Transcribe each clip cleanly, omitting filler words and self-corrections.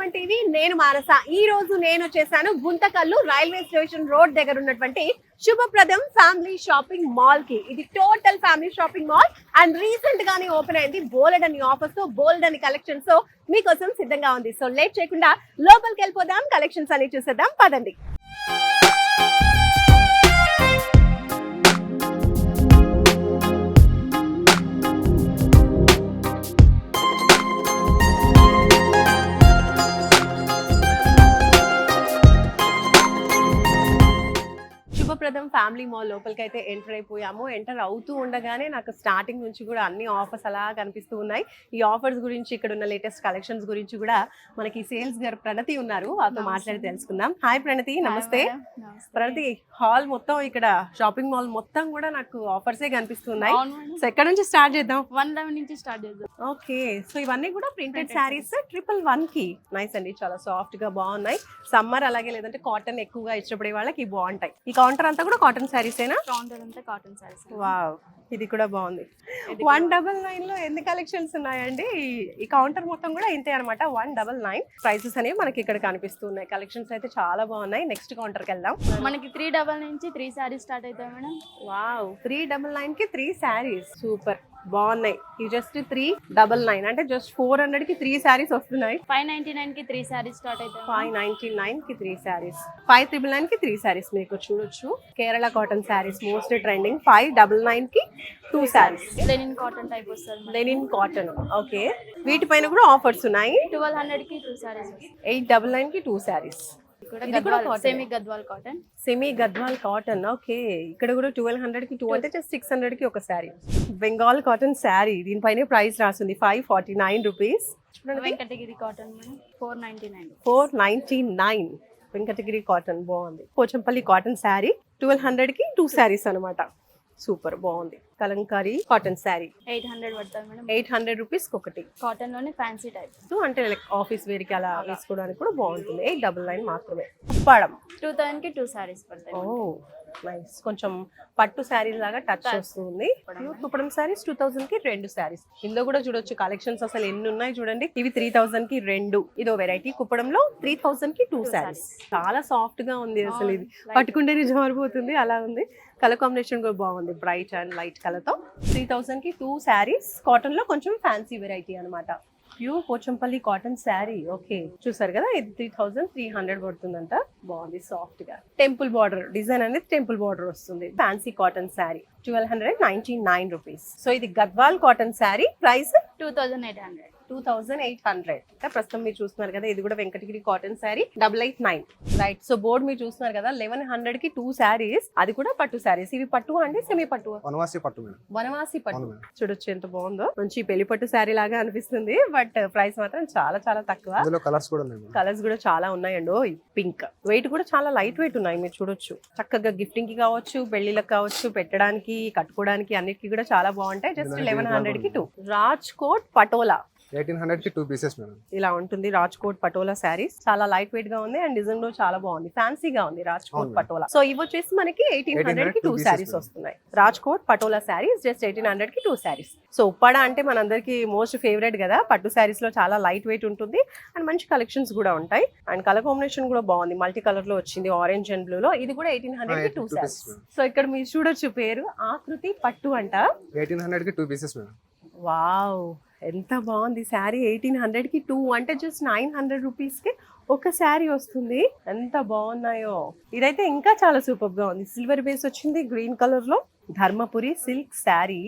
Suman TV. నేను మానస. ఈ రోజు నేను వచ్చేసాను గుంతకల్లు రైల్వే స్టేషన్ రోడ్ దగ్గర ఉన్నటువంటి శుభప్రదం ఫ్యామిలీ షాపింగ్ మాల్ కి. ఇది total family shopping mall and recent గానే ఓపెన్ అయింది. బోల్డ్ అని ఆఫర్స్ తో బోల్డ్ అని కలెక్షన్స్ తో మీకోసం సిద్ధంగా ఉంది. సో లేట్ చేయకుండా లోపలికి వెళ్ళిపోదాం, కలెక్షన్స్ అన్ని చూసేద్దాం పదండి. శుభప్రదం ఫ్యామిలీ మాల్ లోపలికి అయితే ఎంటర్ అయిపోయాము. ఎంటర్ అవుతూ ఉండగానే నాకు స్టార్టింగ్ నుంచి కూడా అన్ని ఆఫర్స్ అలా కనిపిస్తూ ఉన్నాయి. ఈ ఆఫర్స్ గురించి, ఇక్కడ ఉన్న లేటెస్ట్ కలెక్షన్స్ గురించి కూడా మనకి సేల్స్ గారు ప్రణతి ఉన్నారు, వాళ్ళతో మాట్లాడి తెలుసుకుందాం. హాయ్ ప్రణతి, నమస్తే. ప్రణతి, హాల్ మొత్తం ఇక్కడ షాపింగ్ మాల్ మొత్తం కూడా నాకు ఆఫర్సే కనిపిస్తున్నాయి. సో ఎక్కడ నుంచి స్టార్ట్ చేద్దాం? 111 నుంచి స్టార్ట్ చేద్దాం. ఓకే, సో ఇవన్నీ కూడా ప్రింటెడ్ శారీస్ 111 కి. నైస్ అండి, చాలా సాఫ్ట్ గా బాగున్నాయి. సమ్మర్ అలాగే లేదంటే కాటన్ ఎక్కువగా ఇష్టపడే వాళ్ళకి బాగుంటాయి. ఈ కౌంటర్ అంతా కూడా కాటన్ శారీసేనా? కౌంటర్ అంతా కాటన్ శారీస్. వావ్, ఇది కూడా బాగుంది. 199 లో ఎన్ని కలెక్షన్స్ ఉన్నాయండి? ఈ కౌంటర్ మొత్తం కూడా ఇంతే అనమాట. 199 ప్రైసెస్ అనేవి మనకి ఇక్కడ కనిపిస్తున్నాయి. కలెక్షన్స్ అయితే చాలా బాగున్నాయి. నెక్స్ట్ కౌంటర్ కి వెళ్దాం. మనకి 399 నుంచి 3 శారీస్ స్టార్ట్ అవుతాయి మేడం. వావ్, 399 కి 3 శారీస్, సూపర్ బాగున్నాయి. ఈ జస్ట్ 399 అంటే జస్ట్ 400 కి 3 శారీస్ వస్తున్నాయి. 599 కి 3 శారీస్ స్టార్ట్ అవుతాయి. 599 కి 3 శారీస్, 599 కి 3 శారీస్ మీకు చూడొచ్చు. Kerala cotton saris most trending. 599 కి 2 శారీస్. లెనిన్ కాటన్ టైప్ వస్తుంది. Linen cotton, okay. వీటిపైన కూడా ఆఫర్స్ ఉన్నాయి. 1200 కి 2 శారీస్. 899 కి 2 saris. Semi Gadwal cotton. Semi Gadwal cotton, okay. ఇక్కడ కూడా 1200 కి 2 అంటే జస్ట్ 600 కి ఒక శారీ. బెంగాల్ కాటన్ శారీ, దీనిపైన ప్రైస్ రాసింది 549 rupees. Venkatagiri cotton madam 499. 499 Venkatagiri cotton, బాగుంది. పోచంపల్లి కాటన్ శారీ 1200 కి 2 శారీస్ అనమాట. సూపర్ బాగుంది. కలంకారీ కాటన్ శారీ 800 పడతాయి మేడం. 800 రూపీస్ ఒకటి. కాటన్ లోనే ఫ్యాన్సీ టైప్. అంటే లైక్ ఆఫీస్ వేర్ కి అలా వేసుకోవడానికి కూడా బాగుంటుంది. 899 మాత్రమే. ఉప్పాడం 2000 కి 2 శారీస్ పడతాయి. ఓ నైస్, కొంచెం పట్టు శారీ లాగా టచ్ వస్తుంది. కుప్పడం శారీస్ 2000 కి 2 శారీస్. ఇందులో కూడా చూడొచ్చు కలెక్షన్స్ అసలు ఎన్ని ఉన్నాయి చూడండి. ఇవి 3000 కి 2. ఇదో వెరైటీ. కుప్పడంలో 3000 కి 2 శారీస్. చాలా సాఫ్ట్ గా ఉంది అసలు. ఇది పట్టుకుంటేనే జారిపోతుంది, అలా ఉంది. కలర్ కాంబినేషన్ కూడా బాగుంది, బ్రైట్ అండ్ లైట్ కలర్ తో. 3000 కి 2 శారీస్. కాటన్ లో కొంచెం ఫ్యాన్సీ వెరైటీ అనమాట. Pure Pochampally cotton sari, okay. చూసారు కదా, ఇది 3300 పడుతుందంట. బాగుంది, సాఫ్ట్ గా. టెంపుల్ బార్డర్ డిజైన్ అనేది టెంపుల్ బార్డర్ వస్తుంది. Fancy cotton sari 1299 rupees. So ఇది గద్వాల్ కాటన్ శారీ, ప్రైస్ 2800. 2800. ప్రస్తుతం మీరు చూస్తున్నారు కదా, ఇది కూడా Venkatagiri cotton sari 889. Right. So board మీరు చూస్తున్నారు కదా, 1100 కి 2 శారీస్. అది కూడా పట్టు శారీస్. ఇవి పట్టు అండి, సెమీ పట్టు? వనవాసి పట్టు మేడం. వనవాసి పట్టు. చూడొచ్చు ఎంత బాగుందో. మంచి పెళ్లి పట్టు శారీ లాగా అనిపిస్తుంది. బట్ ప్రైస్ మాత్రం చాలా చాలా తక్కువ. కలర్స్ కూడా ఉన్నాయి. కలర్స్ కూడా చాలా ఉన్నాయండి. పింక్. వెయిట్ కూడా చాలా లైట్ వెయిట్ ఉన్నాయి, మీరు చూడొచ్చు. చక్కగా గిఫ్టింగ్ కి కావచ్చు, పెళ్లిలకు కావచ్చు, పెట్టడానికి, కట్టుకోవడానికి అన్నిటికీ కూడా చాలా బాగుంటాయి. జస్ట్ 1100 కి 2. రాజ్కోట్ పటోలా 1800 కి 2 పీసెస్ మేడం. ఇలా ఉంటుంది రాజ్కోట్ పటోలా శారీస్. చాలా లైట్ వెయిట్ గా ఉంది అండ్ డిజైన్ లో చాలా బాగుంది, ఫ్యాన్సీగా ఉంది రాజ్కోట్ పటోలా. సో ఇవి వచ్చేసి మనకి 1800 కి 2 శారీస్ వస్తున్నాయి. రాజ్కోట్ పటోలా శారీస్ జస్ట్ 1800 కి 2 శారీస్. సో ఉప్పాడ అంటే మనందరికి మోస్ట్ ఫేవరెట్ కదా. పట్టు శారీస్ లో చాలా లైట్ వెయిట్ ఉంటుంది అండ్ మంచి కలెక్షన్స్ కూడా ఉంటాయి. అండ్ కలర్ కాంబినేషన్ కూడా బాగుంది, మల్టీ కలర్ లో వచ్చింది, ఆరెంజ్ అండ్ బ్లూ లో. ఇది కూడా 1800 కి 2 శారీస్. సో ఇక్కడ మీరు చూడొచ్చు, పేరు ఆకృతి పట్టు అంట. 1800 కి 2 పీసెస్ మేడం. వావ్, ఎంత బాగుంది శారీ. 1800 కి 2 అంటే జస్ట్ 900 రూపీస్ కి ఒక శారీ వస్తుంది. ఎంత బాగున్నాయో. ఇదైతే ఇంకా చాలా సూపర్ గా ఉంది. సిల్వర్ బేస్ వచ్చింది, గ్రీన్ కలర్ లో. Dharmapuri silk sari,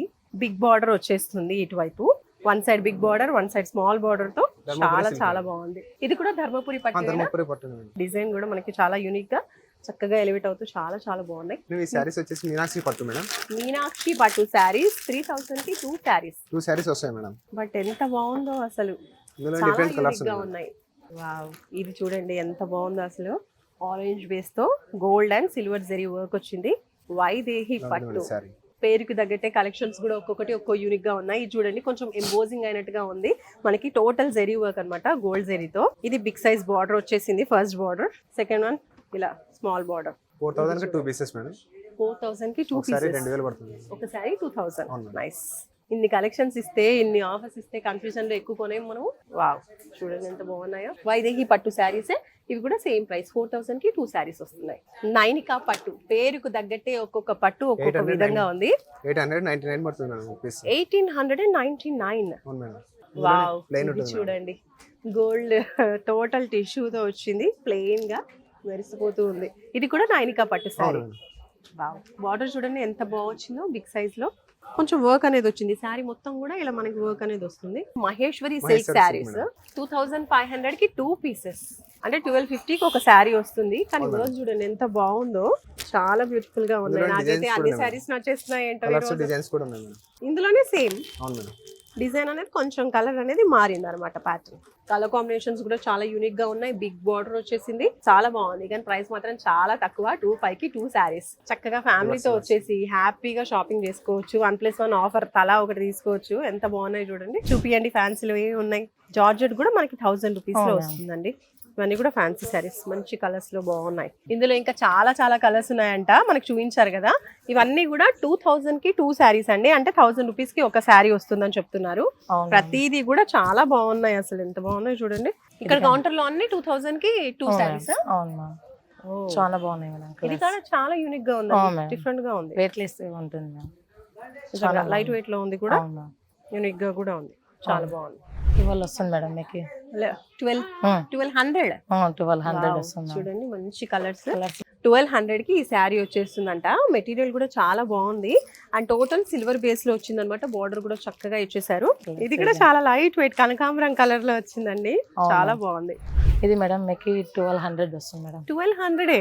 big border వచ్చేస్తుంది ఇటువైపు. One side big border, one side small border తో చాలా చాలా బాగుంది. ఇది కూడా ధర్మపురి పట్టు. డిజైన్ కూడా మనకి చాలా యూనిక్ గా చక్కగా ఎలివేట్ అవుతూ చాలా చాలా బాగున్నాయి. ఈ సారీస్ వచ్చేసి మీనాక్షి పట్టు మేడం. మీనాక్షి పట్టు శారీస్ 3000 కి 2 శారీస్. 2 శారీస్ వస్తాయి మేడం. బట్ ఎంత బాగుందో అసలు. డిఫరెంట్ కలర్స్ ఉన్నాయి. వావ్, ఇది చూడండి ఎంత బాగుందో అసలు. ఆరెంజ్ బేస్ తో gold and silver zari work వచ్చింది. వైదేహి పట్టు. పేరుకి తగ్గట్టే కలెక్షన్స్ కూడా ఒక్కొక్కటి ఒక్కో యూనిక్ గా ఉన్నాయి. చూడండి, కొంచెం ఎంబోజింగ్ అయినట్టుగా ఉంది. మనకి టోటల్ జరీ వర్క్ అనమాట, గోల్డ్ జరీతో. ఇది బిగ్ సైజ్ బార్డర్ వచ్చేసింది, ఫస్ట్ బార్డర్. సెకండ్ వన్ ఇలా స్మాల్ బార్డర్. 4000 కి 2 పీసెస్ మేడం. 4000 కి 2 పీసెస్. 2000 పడుతుంది. ఒకసారి 2000. నైస్. ఇన్ని కలెక్షన్స్ ఇస్తే ఇన్ని ఆఫర్స్ ఇస్తే కన్ఫ్యూజన్ లో ఎక్కువ కొనేం మనం. వావ్, చూడండి ఎంత బాగున్నాయో. వైదేహి పట్టు శారీసే ఇవి కూడా సేమ్ ప్రైస్ 4000 కి 2 శారీస్ వస్తున్నాయి. నైనికా పట్టు పేరుకు తగ్గట్టే ఒక్కొక్క పట్టు ఒక్కొక్క విధంగా ఉంది. 899 పడుతుంది మేడం రూపీస్. 1899. అవును మేడం. వావ్, ప్లెయిన్ ఇది ఉంటుంది చూడండి గోల్డ్ టోటల్ టిష్యూతో వచ్చింది, ప్లెయిన్ గా మెరిసిపోతూ ఉంది. ఇది కూడా నైనికా పట్టు శారీ. వావ్, బార్డర్ చూడండి ఎంత బాగా వచ్చిందో, బిగ్ సైజ్ లో కొంచెం వర్క్ అనేది వచ్చింది. శారీ మొత్తం కూడా ఇలా మనకి వర్క్ అనేది వస్తుంది. మహేశ్వరి సిల్క్ శారీస్ 2500 కి 2 పీసెస్, అంటే 1250కి ఒక శారీ వస్తుంది. కానీ వర్క్ చూడండి ఎంత బాగుందో, చాలా బ్యూటిఫుల్ గా ఉన్నాయి. నాకైతే అన్ని శారీస్ నచ్చేస్తున్నాయి ఏంటో. కలర్స్ డిజైన్స్ కూడా ఉన్నాయి మేడం. ఇందులోనే సేమ్ అవును మేడం. డిజైన్ అనేది కొంచెం కలర్ అనేది మారింది అనమాట. ప్యాటర్న్ కలర్ కాంబినేషన్స్ కూడా చాలా యూనిక్ గా ఉన్నాయి. బిగ్ బార్డర్ వచ్చేసింది, చాలా బాగుంది. కానీ ప్రైస్ మాత్రం చాలా తక్కువ. 2500 కి 2 శారీస్. చక్కగా ఫ్యామిలీతో వచ్చేసి హ్యాపీగా షాపింగ్ చేసుకోవచ్చు. 1+1 ఆఫర్ తలా ఒకటి తీసుకోవచ్చు. ఎంత బాగున్నాయి చూడండి. చూపియండి ఫ్యాన్సీలో ఏమి ఉన్నాయి. జార్జెట్ కూడా మనకి 1000 రూపీస్ లో వస్తుందండి. ఇవన్నీ కూడా ఫ్యాన్సీ శారీస్, మంచి కలర్స్ లో బాగున్నాయి. ఇందులో ఇంకా చాలా చాలా కలర్స్ ఉన్నాయంట, మనకు చూపించారు కదా. ఇవన్నీ కూడా 2000 కి 2 శారీస్ అండి, అంటే 1000 రూపీస్ కి ఒక శారీ వస్తుందని చెప్తున్నారు. ప్రతిదీ కూడా చాలా బాగున్నాయి, అసలు ఎంత బాగున్నాయి చూడండి. ఇక్కడ కౌంటర్ లో అన్ని 2000 కి 2 శారీస్. చాలా బాగున్నాయి మేడం. ఇది కూడా చాలా యూనిక్ గా ఉంది, డిఫరెంట్ గా ఉంది. వెయిట్ లెస్ ఉంటుంది, లైట్ వెయిట్ లో ఉంది కూడా, యూనిక్ గా కూడా ఉంది, చాలా బాగుంది. ఇవాళ వస్తుంది మేడం మీకు 1200 వస్తుంది. చూడండి మంచి కలర్స్. 1200 కి ఈ శారీ వచ్చేస్తుందంట. మెటీరియల్ కూడా చాలా బాగుంది, అండ్ టోటల్ సిల్వర్ బేస్ లో వచ్చింది అనమాట. బార్డర్ కూడా చక్కగా ఇచ్చేసారు. ఇది కూడా చాలా లైట్ వెయిట్ కనకాంబరం కలర్ లో వచ్చిందండి, చాలా బాగుంది. ఇది మేడం మీకు 1200 వస్తుంది మేడం. 1200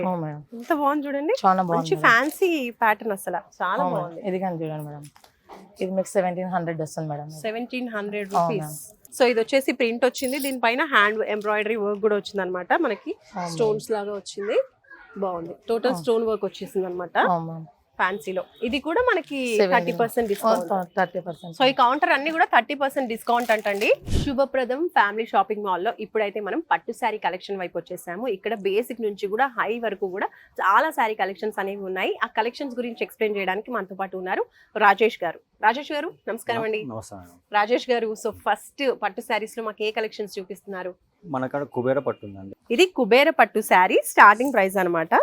ఎంత బాగుంది చూడండి, చాలా మంచి ఫ్యాన్సీ ప్యాటర్న్, అసలు చాలా బాగుంది. ఇది కానీ చూడండి మేడం, ఇది మీకు 1700 వస్తుంది మేడం. 1700 రూపీస్. సో ఇది వచ్చేసి ప్రింట్ వచ్చింది, దీనిపైన హ్యాండ్ ఎంబ్రాయిడరీ వర్క్ కూడా వచ్చింది అనమాట. మనకి స్టోన్స్ లాగా వచ్చింది, బాగుంది. టోటల్ స్టోన్ వర్క్ వచ్చేసింది అనమాట ఫ్యాన్సీలో. ఇది కూడా మనకి 30% డిస్కౌంట్. 30%. సో ఈ కౌంటర్ అన్ని కూడా 30% డిస్కౌంట్ అంటండి. శుభప్రదం ఫ్యామిలీ షాపింగ్ మాల్ లో ఇప్పుడైతే మనం పట్టు శారీ కలెక్షన్ వైపు వచ్చేసాము. ఇక్కడ బేసిక్ నుంచి కూడా హై వరకు కూడా చాలా శారీ కలెక్షన్స్ అనేవి ఉన్నాయి. ఆ కలెక్షన్స్ గురించి ఎక్స్ప్లెయిన్ చేయడానికి మనతో పాటు ఉన్నారు రాజేష్ గారు. రాజేష్ గారు నమస్కారం అండి. రాజేష్ గారు, సో ఫస్ట్ పట్టు శారీస్ లో మాకు ఏ కలెక్షన్స్ చూపిస్తున్నారు? మన కాడ కుబేర పట్టు ఉందండి. ఇది కుబేర పట్టు శారీ స్టార్టింగ్ ప్రైస్ అన్నమాట.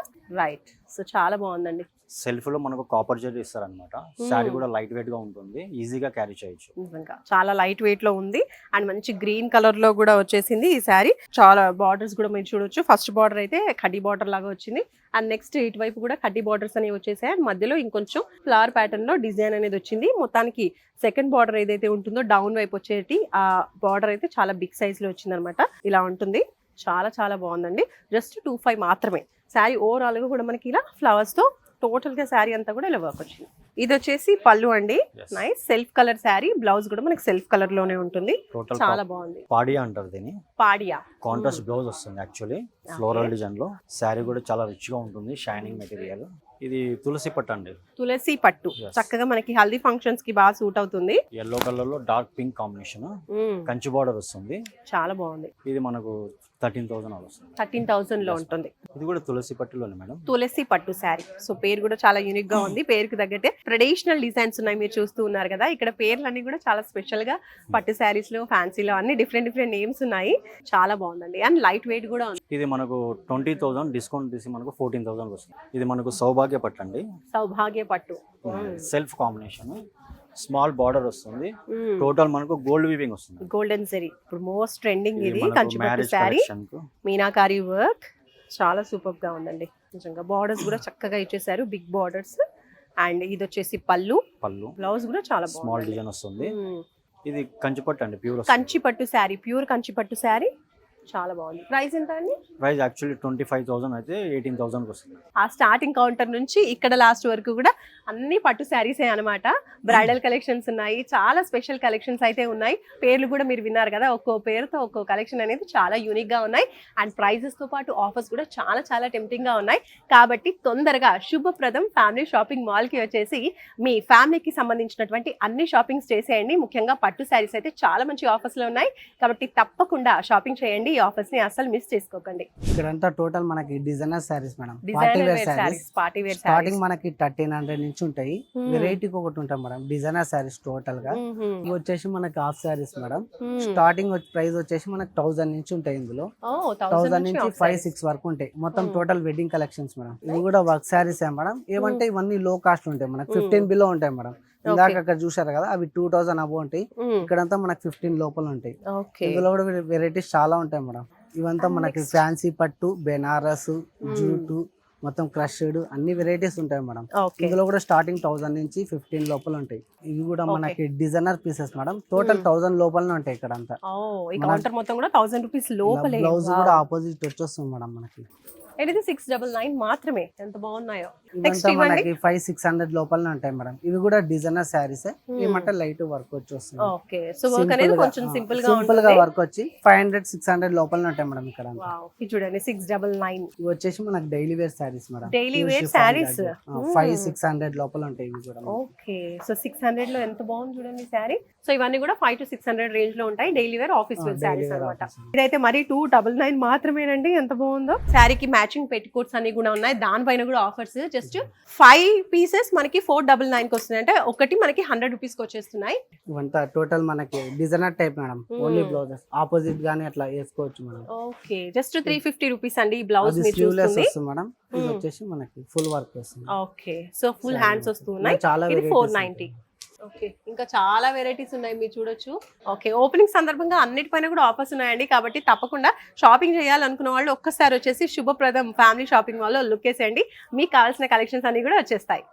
రైట్, సో చాలా బాగుందండి. సెల్ఫ్ లో మనకు కాపర్ జరీ ఇస్తారనమాట. శారీ కూడా లైట్ వెయిట్ గా ఉంటుంది, ఈజీగా క్యారీ చేయొచ్చు. నిజంగా చాలా లైట్ వెయిట్ లో ఉంది, అండ్ మంచి గ్రీన్ కలర్ లో కూడా వచ్చేసింది ఈ శారీ. చాలా బార్డర్స్ కూడా మీరు చూడొచ్చు. ఫస్ట్ బార్డర్ అయితే కడ్డీ బార్డర్ లాగా వచ్చింది, అండ్ నెక్స్ట్ ఇటువైపు కూడా కడ్డీ బార్డర్స్ అనేవి వచ్చేసాయి. అండ్ మధ్యలో ఇంకొంచెం ఫ్లవర్ ప్యాటర్న్ లో డిజైన్ అనేది వచ్చింది. మొత్తానికి సెకండ్ బార్డర్ ఏదైతే ఉంటుందో డౌన్ వైపు వచ్చేటి ఆ బార్డర్ అయితే చాలా బిగ్ సైజ్ లో వచ్చింది అనమాట. ఇలా ఉంటుంది, చాలా చాలా బాగుందండి. జస్ట్ 2500 మాత్రమే. శారీ ఓవరాల్ గా కూడా మనకి ఇలా ఫ్లవర్స్ తో టోటల్ గా శారీ అంతా కూడా ఇలా వర్క్ వచ్చింది. ఇది వచ్చేసి పళ్ళు అండి, nice self colour sari. Blouse కూడా మనకి సెల్ఫ్ కలర్ లోనే ఉంటుంది, చాలా బాగుంది. పాడియా అంటారు దీన్ని. పాడియా కాంట్రాస్ట్ బ్లౌజ్ వస్తుంది యాక్చువల్లీ, ఫ్లోరల్ డిజైన్ లో. శారీ కూడా చాలా రిచ్ గా ఉంటుంది, షైనింగ్ మెటీరియల్. ఇది తులసి పట్టు అండి. తులసి పట్టు చక్కగా మనకి హల్దీ ఫంక్షన్స్ కి బాగా సూట్ అవుతుంది. ఎల్లో కలర్ లో dark pink combination, Kanchi border వస్తుంది, చాలా బాగుంది. ఇది మనకు 13,000 వస్తుంది. 13,000 లో ఉంటుంది. ఇది కూడా తులసి పట్టులోనే మేడం, తులసి పట్టు శారీ. సో పేరు కూడా చాలా యూనిక్ గా ఉంది, పేరుకి తగ్గట్టే ట్రెడిషనల్ డిజైన్స్ ఉన్నాయి, మీరు చూస్తూ ఉన్నారు కదా. ఇక్కడ పేర్లన్నీ కూడా చాలా స్పెషల్ గా పట్టు శారీస్ లో ఫ్యాన్సీలో అన్ని డిఫరెంట్ నేమ్స్ ఉన్నాయి, చాలా బాగుందండి. అండ్ లైట్ వెయిట్ కూడా ఉంది. ఇది మనకు 20,000 డిస్కౌంట్ తీసి మనకు 14,000 వస్తుంది. ఇది మనకు సౌభాగ్య పట్టు అండి, సౌభాగ్య పట్టు. సెల్ఫ్ కాంబినేషన్, స్మాల్ బార్డర్ వస్తుంది. టోటల్ మనకు గోల్డ్ వీవింగ్ వస్తుంది, గోల్డెన్ జరీ. ఇప్పుడు మోస్ట్ ట్రెండింగ్ ఇది కంచిపట్టు శారీ, మీనాకారి వర్క్, చాలా సూపర్ గా ఉందండి నిజంగా. బార్డర్స్ కూడా చక్కగా ఇచ్చేసారు, బిగ్ బార్డర్స్. అండ్ ఇది వచ్చేసి పళ్ళు, బ్లౌజ్ కూడా చాలా స్మాల్ డిజైన్ వస్తుంది. ఇది కంచిపట్టు అండి, ప్యూర్ కంచిపట్టు శారీ, ప్యూర్ కంచిపట్టు శారీ, చాలా బాగుంది. ప్రైస్ ఎంత అండి? ప్రైస్ యాక్చువల్లీ 25,000 అయితే 18,000 వస్తుంది. ఆ స్టార్టింగ్ కౌంటర్ నుంచి ఇక్కడ లాస్ట్ వరకు కూడా అన్ని పట్టు శారీసే అనమాట. బ్రైడల్ కలెక్షన్స్ ఉన్నాయి, చాలా స్పెషల్ కలెక్షన్స్ అయితే ఉన్నాయి. పేర్లు కూడా మీరు విన్నారు కదా, ఒక్కో పేరుతో ఒక్కో కలెక్షన్ అనేది చాలా యూనిక్ గా ఉన్నాయి. అండ్ ప్రైజెస్ తో పాటు ఆఫర్స్ కూడా చాలా చాలా టెంప్టింగ్ గా ఉన్నాయి. కాబట్టి తొందరగా శుభప్రదం ఫ్యామిలీ షాపింగ్ మాల్ కి వచ్చేసి మీ ఫ్యామిలీకి సంబంధించినటువంటి అన్ని షాపింగ్స్ చేసేయండి. ముఖ్యంగా పట్టు శారీస్ అయితే చాలా మంచి ఆఫర్స్ లో ఉన్నాయి, కాబట్టి తప్పకుండా షాపింగ్ చేయండి. చేయండి. ఈ ఆఫర్స్ ని అసలు మిస్ చేసుకోకండి. ఇక్కడంతా టోటల్ మనకి designer saris madam, party designer wear wear saris. Saris, party wear starting మనకి 1300 నుంచి ఉంటాయి. Hmm. వెరైటీకి ఒకటి ఉంటాయి మేడం, డిజైనర్ శారీస్ టోటల్ గా. ఇవి వచ్చేసి మనకి half saris madam. Hmm. Starting price వచ్చేసి మనకి 1000 నుంచి ఉంటాయి. ఇందులో 1000 నుంచి 5-6 వరకు ఉంటాయి. మొత్తం టోటల్ వెడ్డింగ్ కలెక్షన్స్ మేడం. ఇవి కూడా వర్క్ శారీస్ మేడం. ఏమంటే ఇవన్నీ లో కాస్ట్ ఉంటాయి మనకి, 15 బిలో ఉంటాయి మేడం. ఇందాక అక్కడ చూసారు కదా, అవి 2000 అబో ఉంటాయి. ఇక్కడంతా మనకి 15 లోపల ఉంటాయి. ఇందులో కూడా వెరైటీస్ చాలా ఉంటాయి మేడం. ఇవంతా మనకి ఫ్యాన్సీ పట్టు, బెనారస్, జూటు, మొత్తం క్రష్డ్ అన్ని వెరైటీస్ ఉంటాయి మేడం. ఇందులో కూడా స్టార్టింగ్ 1000 నుంచి 15 లోపల ఉంటాయి. ఇవి కూడా మనకి డిజైనర్ పీసెస్ మేడం. టోటల్ 1000 లోపలనే ఉంటాయి ఇక్కడ అంతా. ఈ కౌంటర్ మొత్తం కూడా 1000 రూపీస్ లోపలే. బ్లౌజ్ కూడా ఆపోజిట్ వచ్చేస్తుంది మేడం మనకి. ఇది 699 మాత్రమే. ఎంత బాగున్నాయో. ఇవంతా మనకి 500-600 లోపలనే ఉంటాయి మేడం. ఇవి కూడా డిజైనర్ శారీస్. ఏమంటే లైట్ వర్క్ వచ్చేస్తుంది. ఓకే, సో వర్క్ అనేది కొంచెం సింపుల్ గా సింపుల్ గా వర్క్ వచ్చి 500-600 లోపలనే ఉంటాయి మేడం ఇక్కడ అంతా. వావ్, ఇది చూడండి 699. ఇవి వచ్చేసి మనకి daily wear saris madam. Daily wear saris 500-600 లోపల ఉంటాయి ఇవి కూడా. ఓకే, సో 600 లో ఎంత బాగుంది చూడండి శారీ. సో ఇవన్నీ కూడా 500 to 600 రేంజ్ లో ఉంటాయి. Daily wear office wear saris అన్నమాట. ఇదైతే మరి 299 మాత్రమేనండి. ఎంత బాగుందో. శారీకి మ్యాచింగ్ పెట్టికోట్స్ అన్ని కూడా ఉన్నాయి. దానిపైన కూడా ఆఫర్స్. జస్ట్ 5 పీసెస్ మనకి 499 కి వస్తున్నాయి. అంటే ఒకటి మనకి 100 రూపీస్ కి వచ్చేస్తున్నాయి. ఇవంతా టోటల్ మనకి designer type madam. Only blouses opposite గానీ అట్లా వేసుకోవచ్చు మేడం. ఓకే, జస్ట్ 350 రూపీస్ అండి. ఈ బ్లౌజ్ అది మీరు స్లీవ్లెస్ చూస్తుంది. వస్తుంది మేడం. ఇది వచ్చేసి మనకి ఫుల్ వర్క్ వస్తుంది. ఓకే, సో ఫుల్ హ్యాండ్స్ వస్తున్నాయి. చాలా ఇది varieties 490. ఓకే, ఇంకా చాలా వెరైటీస్ ఉన్నాయి, మీరు చూడొచ్చు. ఓకే, ఓపెనింగ్ సందర్భంగా అన్నిటిపైన కూడా ఆఫర్స్ ఉన్నాయండి. కాబట్టి తప్పకుండా షాపింగ్ చేయాలనుకున్న వాళ్ళు ఒక్కసారి వచ్చేసి శుభప్రదం ఫ్యామిలీ షాపింగ్ మాల్లో లుక్ వేసేయండి. మీకు కావాల్సిన కలెక్షన్స్ అన్ని కూడా వచ్చేస్తాయి.